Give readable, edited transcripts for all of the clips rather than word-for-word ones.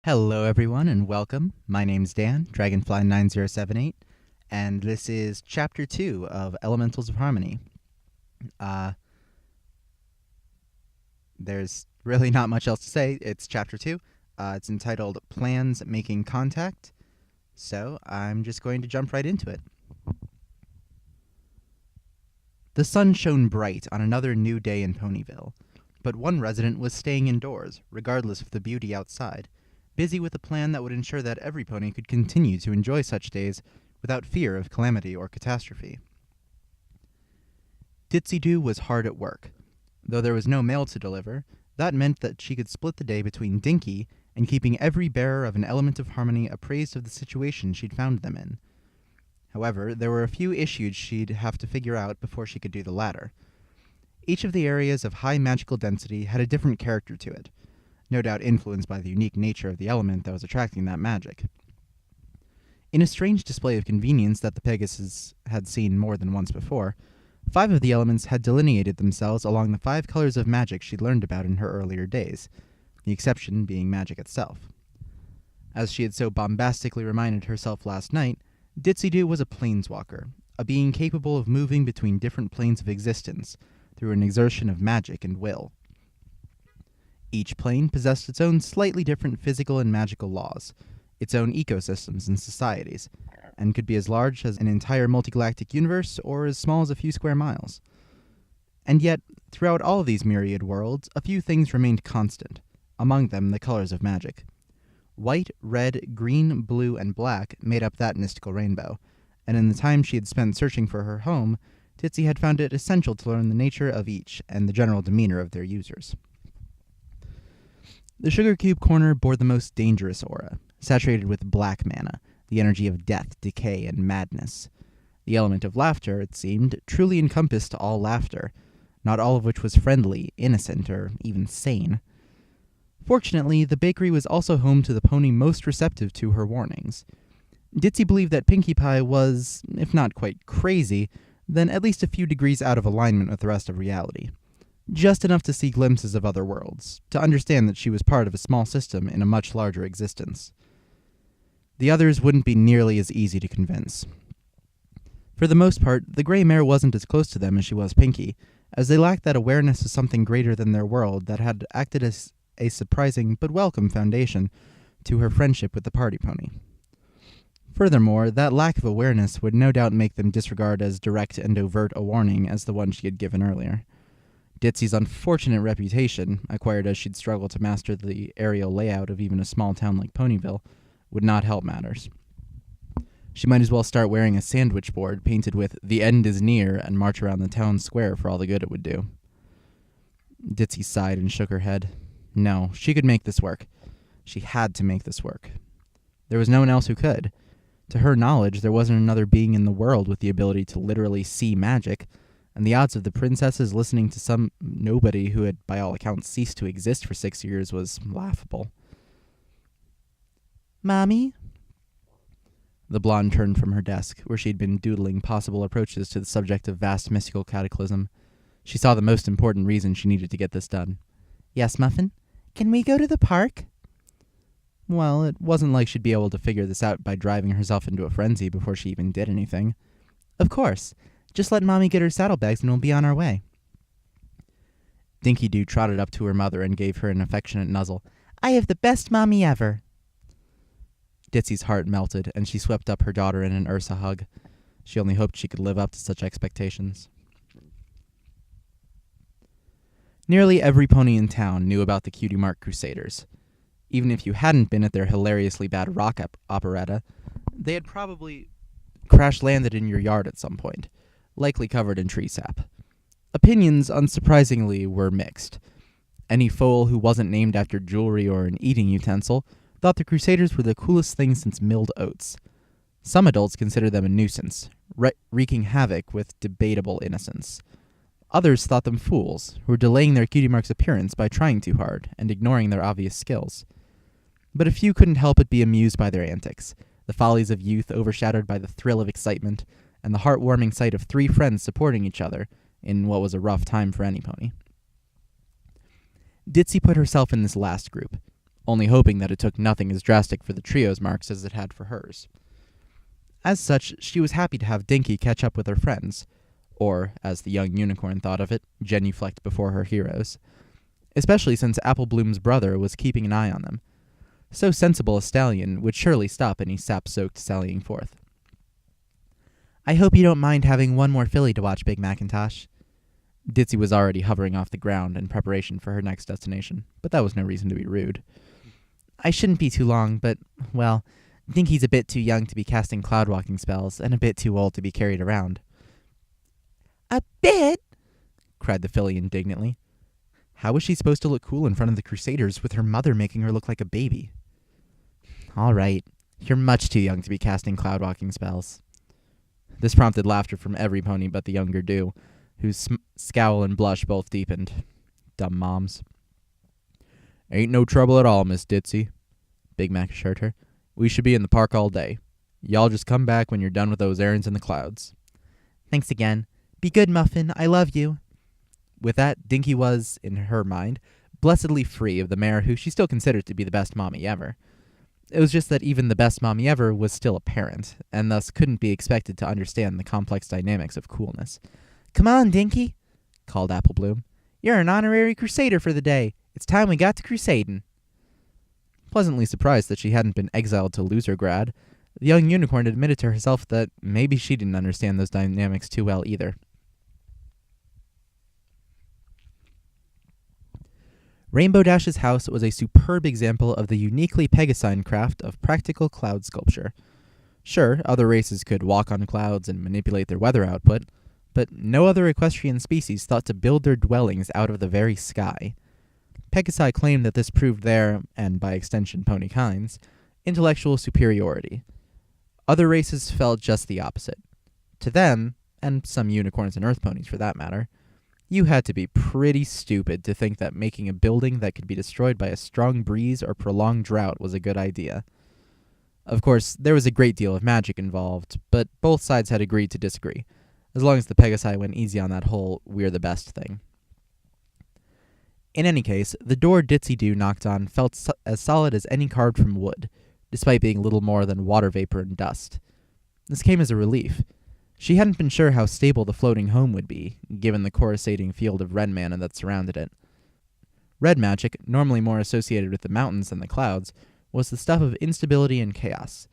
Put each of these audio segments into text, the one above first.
Hello, everyone, and welcome. My name's Dan, Dragonfly9078, and this is Chapter 2 of Elementals of Harmony. There's really not much else to say. It's Chapter 2. It's entitled Plans Making Contact, so I'm just going to jump right into it. The sun shone bright on another new day in Ponyville, but one resident was staying indoors, regardless of the beauty outside, busy with a plan that would ensure that every pony could continue to enjoy such days without fear of calamity or catastrophe. Ditsy-Doo was hard at work. Though there was no mail to deliver, that meant that she could split the day between Dinky and keeping every bearer of an element of harmony appraised of the situation she'd found them in. However, there were a few issues she'd have to figure out before she could do the latter. Each of the areas of high magical density had a different character to it, no doubt influenced by the unique nature of the element that was attracting that magic. In a strange display of convenience that the Pegasus had seen more than once before, 5 of the elements had delineated themselves along the 5 colors of magic she'd learned about in her earlier days, the exception being magic itself. As she had so bombastically reminded herself last night, Ditsy-Doo was a planeswalker, a being capable of moving between different planes of existence through an exertion of magic and will. Each plane possessed its own slightly different physical and magical laws, its own ecosystems and societies, and could be as large as an entire multigalactic universe or as small as a few square miles. And yet, throughout all of these myriad worlds, a few things remained constant, among them the colors of magic. White, red, green, blue, and black made up that mystical rainbow, and in the time she had spent searching for her home, Titsy had found it essential to learn the nature of each and the general demeanor of their users. The Sugar Cube corner bore the most dangerous aura, saturated with black mana, the energy of death, decay, and madness. The element of laughter, it seemed, truly encompassed all laughter, not all of which was friendly, innocent, or even sane. Fortunately, the bakery was also home to the pony most receptive to her warnings. Ditsy believed that Pinkie Pie was, if not quite crazy, then at least a few degrees out of alignment with the rest of reality. Just enough to see glimpses of other worlds, to understand that she was part of a small system in a much larger existence. The others wouldn't be nearly as easy to convince. For the most part, the Grey Mare wasn't as close to them as she was Pinkie, as they lacked that awareness of something greater than their world that had acted as a surprising but welcome foundation to her friendship with the party pony. Furthermore, that lack of awareness would no doubt make them disregard as direct and overt a warning as the one she had given earlier. Ditsy's unfortunate reputation, acquired as she'd struggled to master the aerial layout of even a small town like Ponyville, would not help matters. She might as well start wearing a sandwich board painted with "The end is near" and march around the town square for all the good it would do. Ditsy sighed and shook her head. No, she could make this work. She had to make this work. There was no one else who could. To her knowledge, there wasn't another being in the world with the ability to literally see magic, and the odds of the princesses listening to some nobody who had, by all accounts, ceased to exist for 6 years was laughable. "Mommy?" The blonde turned from her desk, where she'd been doodling possible approaches to the subject of vast mystical cataclysm. She saw the most important reason she needed to get this done. "Yes, Muffin? Can we go to the park?" Well, it wasn't like she'd be able to figure this out by driving herself into a frenzy before she even did anything. "Of course. Just let Mommy get her saddlebags and we'll be on our way." Dinky-Doo trotted up to her mother and gave her an affectionate nuzzle. "I have the best mommy ever." Ditsy's heart melted, and she swept up her daughter in an Ursa hug. She only hoped she could live up to such expectations. Nearly every pony in town knew about the Cutie Mark Crusaders. Even if you hadn't been at their hilariously bad rock operetta, they had probably crash-landed in your yard at some point, likely covered in tree sap. Opinions, unsurprisingly, were mixed. Any foal who wasn't named after jewelry or an eating utensil thought the Crusaders were the coolest thing since milled oats. Some adults considered them a nuisance, wreaking havoc with debatable innocence. Others thought them fools, who were delaying their Cutie Mark's appearance by trying too hard and ignoring their obvious skills. But a few couldn't help but be amused by their antics, the follies of youth overshadowed by the thrill of excitement, and the heartwarming sight of 3 friends supporting each other in what was a rough time for any pony. Ditsy put herself in this last group. only hoping that it took nothing as drastic for the trio's marks as it had for hers. As such, she was happy to have Dinky catch up with her friends, or, as the young unicorn thought of it, genuflect before her heroes, especially since Applebloom's brother was keeping an eye on them. So sensible a stallion would surely stop any sap-soaked sallying forth. "I hope you don't mind having one more filly to watch, Big Macintosh." Ditzy was already hovering off the ground in preparation for her next destination, but that was no reason to be rude. "I shouldn't be too long, but, well, Dinky's a bit too young to be casting cloud-walking spells, and a bit too old to be carried around." "A bit?" cried the filly indignantly. How was she supposed to look cool in front of the Crusaders with her mother making her look like a baby? "All right, you're much too young to be casting cloud-walking spells." This prompted laughter from every pony but the younger Dew, whose scowl and blush both deepened. Dumb moms. "Ain't no trouble at all, Miss Ditzy," Big Mac assured her. "We should be in the park all day. Y'all just come back when you're done with those errands in the clouds." "Thanks again. Be good, Muffin. I love you." With that, Dinky was, in her mind, blessedly free of the mare who she still considered to be the best mommy ever. It was just that even the best mommy ever was still a parent, and thus couldn't be expected to understand the complex dynamics of coolness. "Come on, Dinky," called Applebloom. "You're an honorary crusader for the day. It's time we got to crusadin'." Pleasantly surprised that she hadn't been exiled to loser-grad, the young unicorn admitted to herself that maybe she didn't understand those dynamics too well either. Rainbow Dash's house was a superb example of the uniquely Pegasine craft of practical cloud sculpture. Sure, other races could walk on clouds and manipulate their weather output, but no other equestrian species thought to build their dwellings out of the very sky. Pegasi claimed that this proved their, and by extension pony kind's, intellectual superiority. Other races felt just the opposite. To them, and some unicorns and earth ponies for that matter, you had to be pretty stupid to think that making a building that could be destroyed by a strong breeze or prolonged drought was a good idea. Of course, there was a great deal of magic involved, but both sides had agreed to disagree, as long as the Pegasi went easy on that whole "we're the best" thing. In any case, the door Ditzy-Doo knocked on felt as solid as any carved from wood, despite being little more than water vapor and dust. This came as a relief. She hadn't been sure how stable the floating home would be, given the coruscating field of red mana that surrounded it. Red magic, normally more associated with the mountains than the clouds, was the stuff of instability and chaos.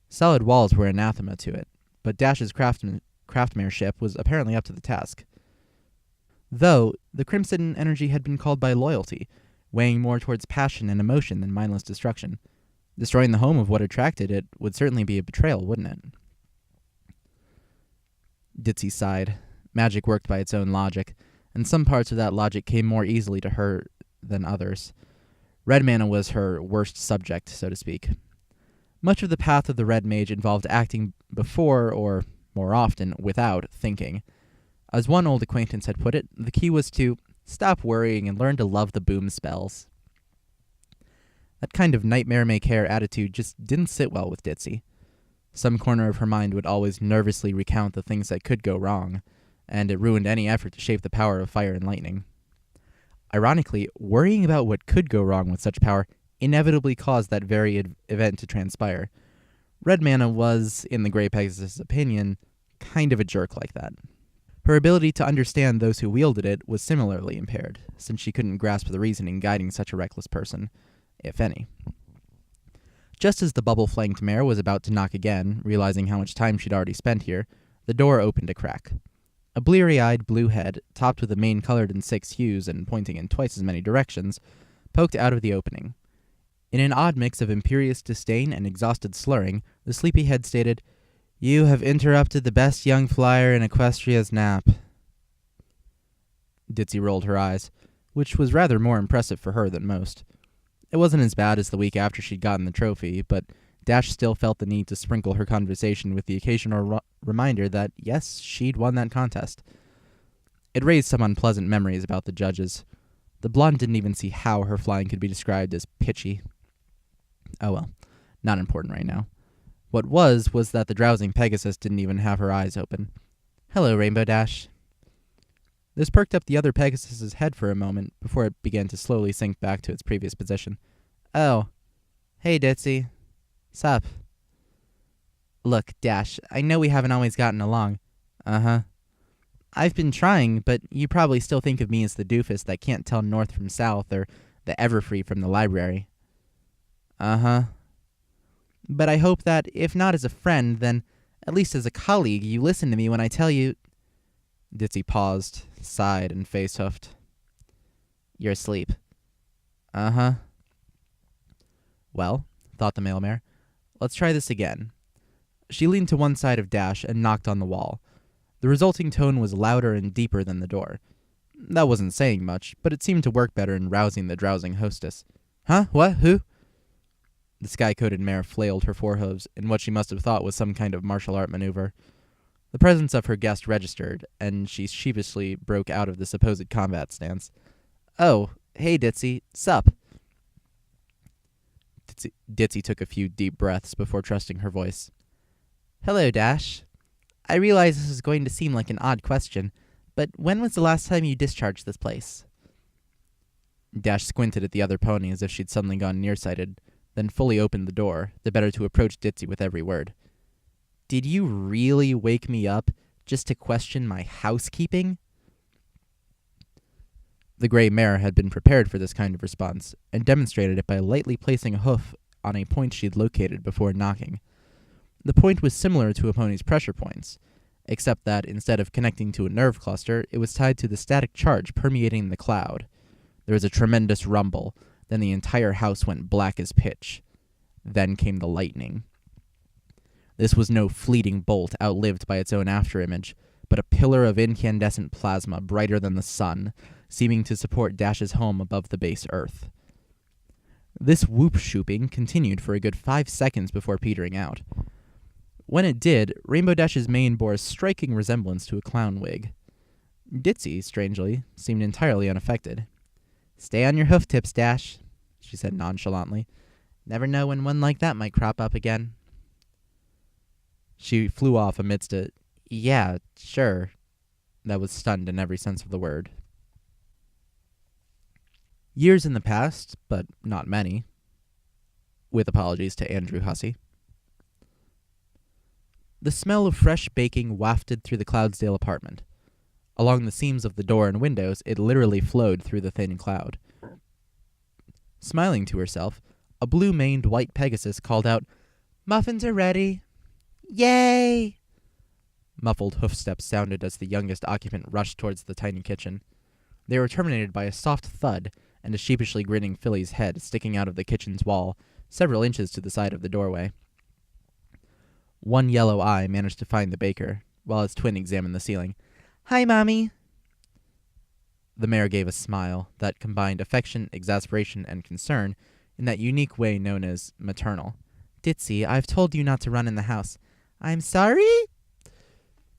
Solid walls were anathema to it, but Dash's craftmanship was apparently up to the task. Though, the crimson energy had been called by loyalty, weighing more towards passion and emotion than mindless destruction. Destroying the home of what attracted it would certainly be a betrayal, wouldn't it? Ditzy sighed. Magic worked by its own logic, and some parts of that logic came more easily to her than others. Red mana was her worst subject, so to speak. Much of the path of the red mage involved acting before, or more often, without thinking. As one old acquaintance had put it, the key was to stop worrying and learn to love the boom spells. That kind of nightmare-may-care attitude just didn't sit well with Ditzy. Some corner of her mind would always nervously recount the things that could go wrong, and it ruined any effort to shape the power of fire and lightning. Ironically, worrying about what could go wrong with such power inevitably caused that very event to transpire. Red mana was, in the Grey Pegasus' opinion, kind of a jerk like that. Her ability to understand those who wielded it was similarly impaired, since she couldn't grasp the reasoning guiding such a reckless person, if any. Just as the bubble-flanked mare was about to knock again, realizing how much time she'd already spent here, the door opened a crack. A bleary-eyed blue head, topped with a mane colored in 6 hues and pointing in twice as many directions, poked out of the opening. In an odd mix of imperious disdain and exhausted slurring, the sleepy head stated, "You have interrupted the best young flyer in Equestria's nap." Ditzy rolled her eyes, which was rather more impressive for her than most. It wasn't as bad as the week after she'd gotten the trophy, but Dash still felt the need to sprinkle her conversation with the occasional reminder that, yes, she'd won that contest. It raised some unpleasant memories about the judges. The blonde didn't even see how her flying could be described as pitchy. Oh well, not important right now. What was that the drowsing Pegasus didn't even have her eyes open. "Hello, Rainbow Dash." This perked up the other Pegasus's head for a moment before it began to slowly sink back to its previous position. Oh, hey, Ditzy. Sup? Look, Dash, I know we haven't always gotten along. Uh-huh. I've been trying, but you probably still think of me as the doofus that can't tell north from south or the Everfree from the library. Uh-huh. But I hope that, if not as a friend, then at least as a colleague, you listen to me when I tell you... Ditzy paused, sighed, and face-huffed. You're asleep. Uh-huh. Well, thought the mailmare, let's try this again. She leaned to one side of Dash and knocked on the wall. The resulting tone was louder and deeper than the door. That wasn't saying much, but it seemed to work better in rousing the drowsing hostess. Huh? What? Who? The sky-coated mare flailed her forehooves in what she must have thought was some kind of martial art maneuver. The presence of her guest registered, and she sheepishly broke out of the supposed combat stance. Oh, hey, Ditzy. Sup? Ditzy took a few deep breaths before trusting her voice. Hello, Dash. I realize this is going to seem like an odd question, but when was the last time you discharged this place? Dash squinted at the other pony as if she'd suddenly gone nearsighted, then fully opened the door, the better to approach Ditzy with every word. Did you really wake me up just to question my housekeeping? The gray mare had been prepared for this kind of response, and demonstrated it by lightly placing a hoof on a point she'd located before knocking. The point was similar to a pony's pressure points, except that instead of connecting to a nerve cluster, it was tied to the static charge permeating the cloud. There was a tremendous rumble, then the entire house went black as pitch. Then came the lightning. This was no fleeting bolt outlived by its own afterimage, but a pillar of incandescent plasma brighter than the sun, seeming to support Dash's home above the base earth. This whoop-shooping continued for a good 5 seconds before petering out. When it did, Rainbow Dash's mane bore a striking resemblance to a clown wig. Ditzy, strangely, seemed entirely unaffected. Stay on your hoof tips, Dash, she said nonchalantly. Never know when one like that might crop up again. She flew off amidst a, yeah, sure, that was stunned in every sense of the word. Years in the past, but not many, with apologies to Andrew Hussey. The smell of fresh baking wafted through the Cloudsdale apartment. Along the seams of the door and windows, it literally flowed through the thin cloud. Smiling to herself, a blue-maned white Pegasus called out, Muffins are ready! Yay! Muffled hoofsteps sounded as the youngest occupant rushed towards the tiny kitchen. They were terminated by a soft thud and a sheepishly grinning filly's head sticking out of the kitchen's wall, several inches to the side of the doorway. One yellow eye managed to find the baker, while its twin examined the ceiling. Hi, Mommy! The mare gave a smile that combined affection, exasperation, and concern in that unique way known as maternal. Ditzy, I've told you not to run in the house. I'm sorry?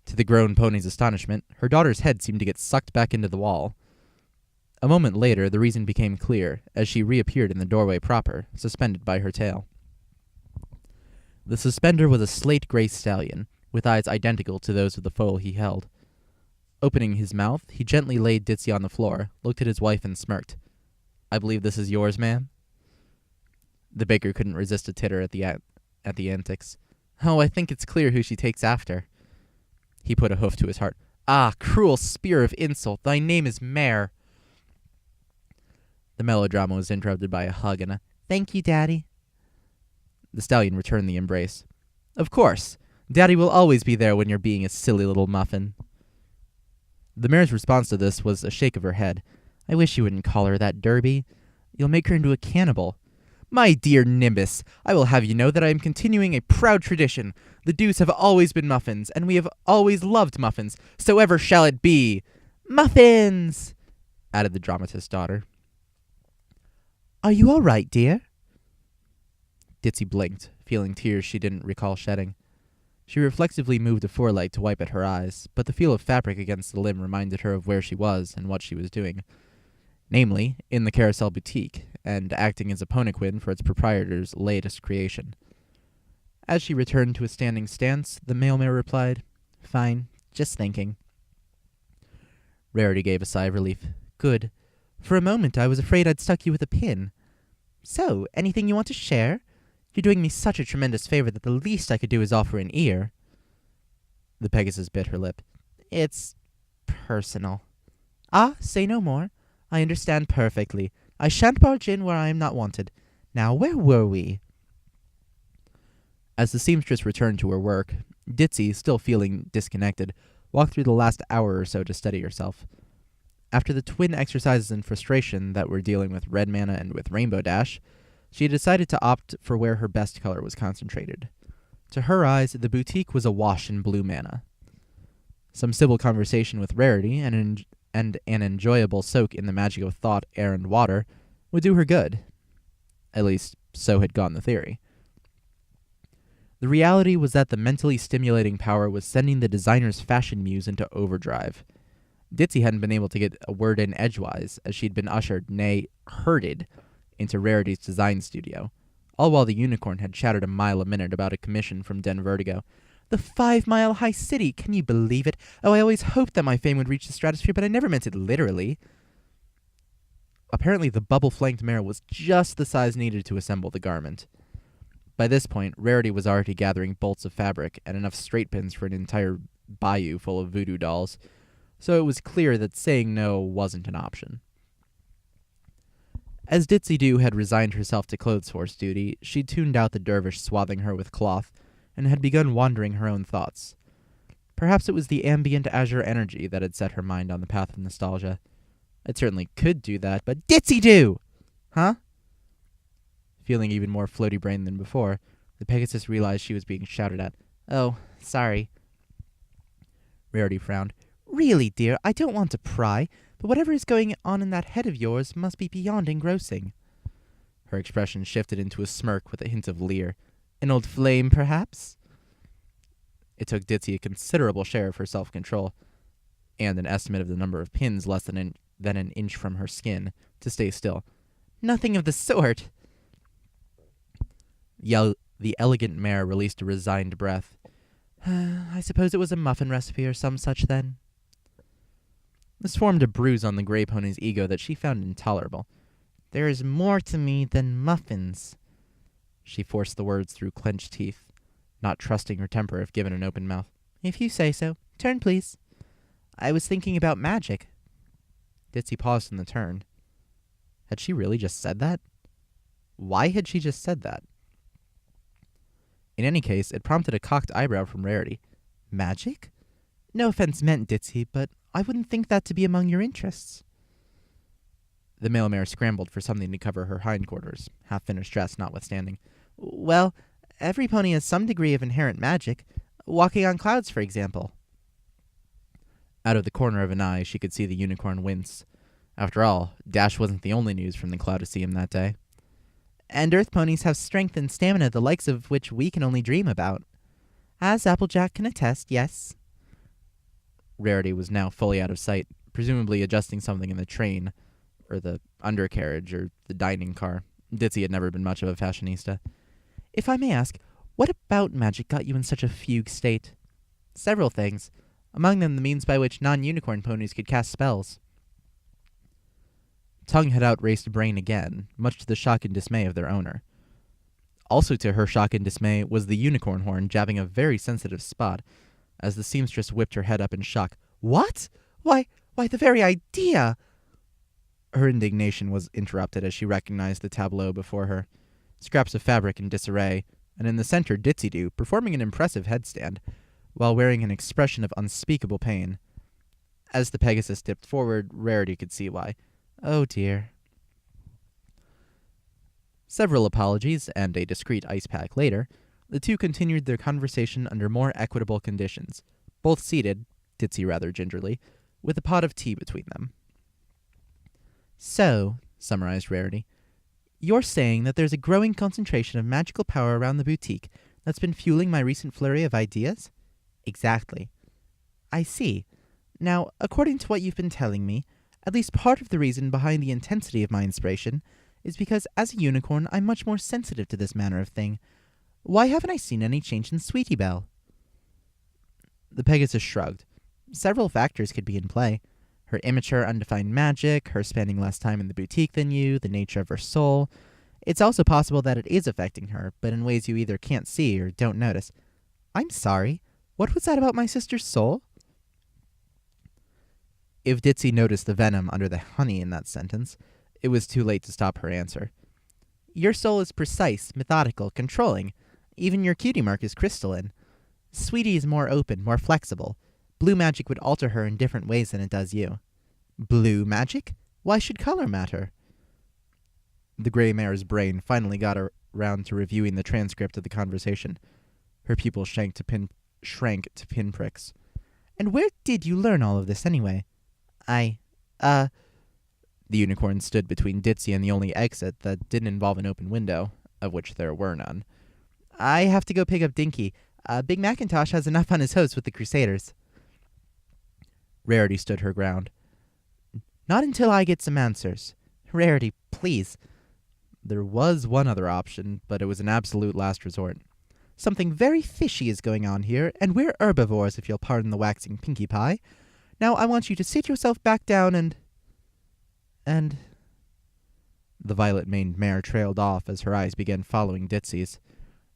To the grown pony's astonishment, her daughter's head seemed to get sucked back into the wall. A moment later, the reason became clear, as she reappeared in the doorway proper, suspended by her tail. The suspender was a slate-gray stallion, with eyes identical to those of the foal he held. Opening his mouth, he gently laid Ditzy on the floor, looked at his wife, and smirked. I believe this is yours, ma'am? The baker couldn't resist a titter at the antics. Oh, I think it's clear who she takes after. He put a hoof to his heart. Ah, cruel spear of insult, thy name is Mare. The melodrama was interrupted by a hug and a, Thank you, Daddy. The stallion returned the embrace. Of course. Daddy will always be there when you're being a silly little muffin. The mare's response to this was a shake of her head. I wish you wouldn't call her that, Derby. You'll make her into a cannibal. My dear Nimbus, I will have you know that I am continuing a proud tradition. The Deuce have always been muffins, and we have always loved muffins, so ever shall it be. Muffins! Added the dramatist's daughter. Are you all right, dear? Ditzy blinked, feeling tears she didn't recall shedding. She reflexively moved a foreleg to wipe at her eyes, but the feel of fabric against the limb reminded her of where she was and what she was doing. Namely, in the Carousel Boutique, and acting as a poniquin for its proprietor's latest creation. As she returned to a standing stance, the mailmare replied, Fine, just thinking. Rarity gave a sigh of relief. Good. For a moment I was afraid I'd stuck you with a pin. So, anything you want to share? You're doing me such a tremendous favor that the least I could do is offer an ear. The Pegasus bit her lip. It's personal. Ah, say no more. I understand perfectly. I shan't barge in where I am not wanted. Now, where were we? As the seamstress returned to her work, Ditzy, still feeling disconnected, walked through the last hour or so to steady herself. After the twin exercises in frustration that were dealing with red mana and with Rainbow Dash, she decided to opt for where her best color was concentrated. To her eyes, the boutique was awash in blue mana. Some civil conversation with Rarity and an enjoyable soak in the magic of thought, air, and water would do her good. At least, so had gone the theory. The reality was that the mentally stimulating power was sending the designer's fashion muse into overdrive. Ditzy hadn't been able to get a word in edgewise, as she'd been ushered, nay, herded, into Rarity's design studio, all while the unicorn had chattered a mile a minute about a commission from Den Vertigo. The 5-mile high city, can you believe it? Oh, I always hoped that my fame would reach the stratosphere, but I never meant it literally. Apparently the bubble-flanked mare was just the size needed to assemble the garment. By this point, Rarity was already gathering bolts of fabric and enough straight pins for an entire bayou full of voodoo dolls, so it was clear that saying no wasn't an option. As Ditzy Doo had resigned herself to clothes horse duty, she'd tuned out the dervish swathing her with cloth, and had begun wandering her own thoughts. Perhaps it was the ambient azure energy that had set her mind on the path of nostalgia. It certainly could do that, but Ditzy Doo! Huh? Feeling even more floaty-brained than before, the Pegasus realized she was being shouted at. Oh, sorry. Rarity frowned. Really, dear, I don't want to pry, but whatever is going on in that head of yours must be beyond engrossing. Her expression shifted into a smirk with a hint of leer. An old flame, perhaps? It took Ditzy a considerable share of her self-control, and an estimate of the number of pins less than an inch from her skin, to stay still. Nothing of the sort! The elegant mare released a resigned breath. I suppose it was a muffin recipe or some such, then. This formed a bruise on the gray pony's ego that she found intolerable. There is more to me than muffins. She forced the words through clenched teeth, not trusting her temper if given an open mouth. If you say so. Turn, please. I was thinking about magic. Ditzy paused in the turn. Had she really just said that? Why had she just said that? In any case, it prompted a cocked eyebrow from Rarity. Magic? No offense meant, Ditzy, but I wouldn't think that to be among your interests. The male mare scrambled for something to cover her hindquarters, half-finished dress notwithstanding. Well, every pony has some degree of inherent magic. Walking on clouds, for example. Out of the corner of an eye, she could see the unicorn wince. After all, Dash wasn't the only news from the Cloudaseum that day. And earth ponies have strength and stamina the likes of which we can only dream about. As Applejack can attest, yes. Rarity was now fully out of sight, presumably adjusting something in the train, or the undercarriage, or the dining car. Ditzy had never been much of a fashionista. If I may ask, what about magic got you in such a fugue state? Several things. Among them the means by which non-unicorn ponies could cast spells. Tongue had outraced Brain again, much to the shock and dismay of their owner. Also to her shock and dismay was the unicorn horn jabbing a very sensitive spot, as the seamstress whipped her head up in shock. What? Why, the very idea! Her indignation was interrupted as she recognized the tableau before her. Scraps of fabric in disarray, and in the center Ditzy Doo, performing an impressive headstand, while wearing an expression of unspeakable pain. As the Pegasus dipped forward, Rarity could see why. Oh dear. Several apologies and a discreet ice pack later, the two continued their conversation under more equitable conditions, both seated, Ditzy rather gingerly, with a pot of tea between them. So, summarized Rarity, you're saying that there's a growing concentration of magical power around the boutique that's been fueling my recent flurry of ideas? Exactly. I see. Now, according to what you've been telling me, at least part of the reason behind the intensity of my inspiration is because as a unicorn I'm much more sensitive to this manner of thing. Why haven't I seen any change in Sweetie Belle? The Pegasus shrugged. Several factors could be in play. Her immature, undefined magic, her spending less time in the boutique than you, the nature of her soul. It's also possible that it is affecting her, but in ways you either can't see or don't notice. I'm sorry. What was that about my sister's soul? If Ditzy noticed the venom under the honey in that sentence, it was too late to stop her answer. Your soul is precise, methodical, controlling. Even your cutie mark is crystalline. Sweetie is more open, more flexible. Blue magic would alter her in different ways than it does you. Blue magic? Why should color matter? The gray mare's brain finally got around to reviewing the transcript of the conversation. Her pupils shrank to pinpricks. And where did you learn all of this anyway? The unicorn stood between Ditzy and the only exit that didn't involve an open window, of which there were none. I have to go pick up Dinky. Big Macintosh has enough on his hose with the Crusaders. Rarity stood her ground. Not until I get some answers. Rarity, please. There was one other option, but it was an absolute last resort. Something very fishy is going on here, and we're herbivores, if you'll pardon the waxing Pinkie Pie. Now I want you to sit yourself back down and... The violet-maned mare trailed off as her eyes began following Ditsy's.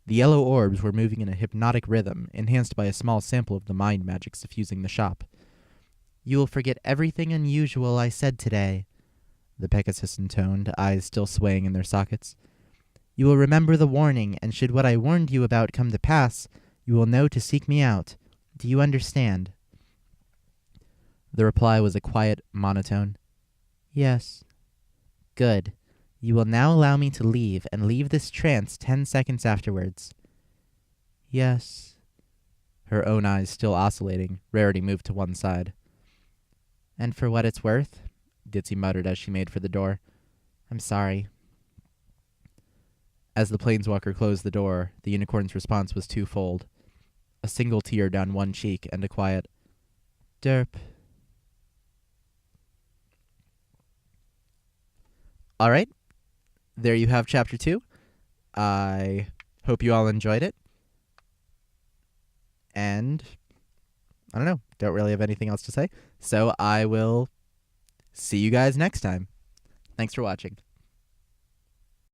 The yellow orbs were moving in a hypnotic rhythm, enhanced by a small sample of the mind magic suffusing the shop. You will forget everything unusual I said today, the Pegasus intoned, eyes still swaying in their sockets. You will remember the warning, and should what I warned you about come to pass, you will know to seek me out. Do you understand? The reply was a quiet monotone. Yes. Good. You will now allow me to leave, and leave this trance 10 seconds afterwards. Yes. Her own eyes still oscillating, Rarity moved to one side. And for what it's worth, Ditzy muttered as she made for the door, I'm sorry. As the planeswalker closed the door, the unicorn's response was twofold. A single tear down one cheek and a quiet, Derp. All right, there you have Chapter 2. I hope you all enjoyed it. And I don't know, don't really have anything else to say. So I will see you guys next time. Thanks for watching.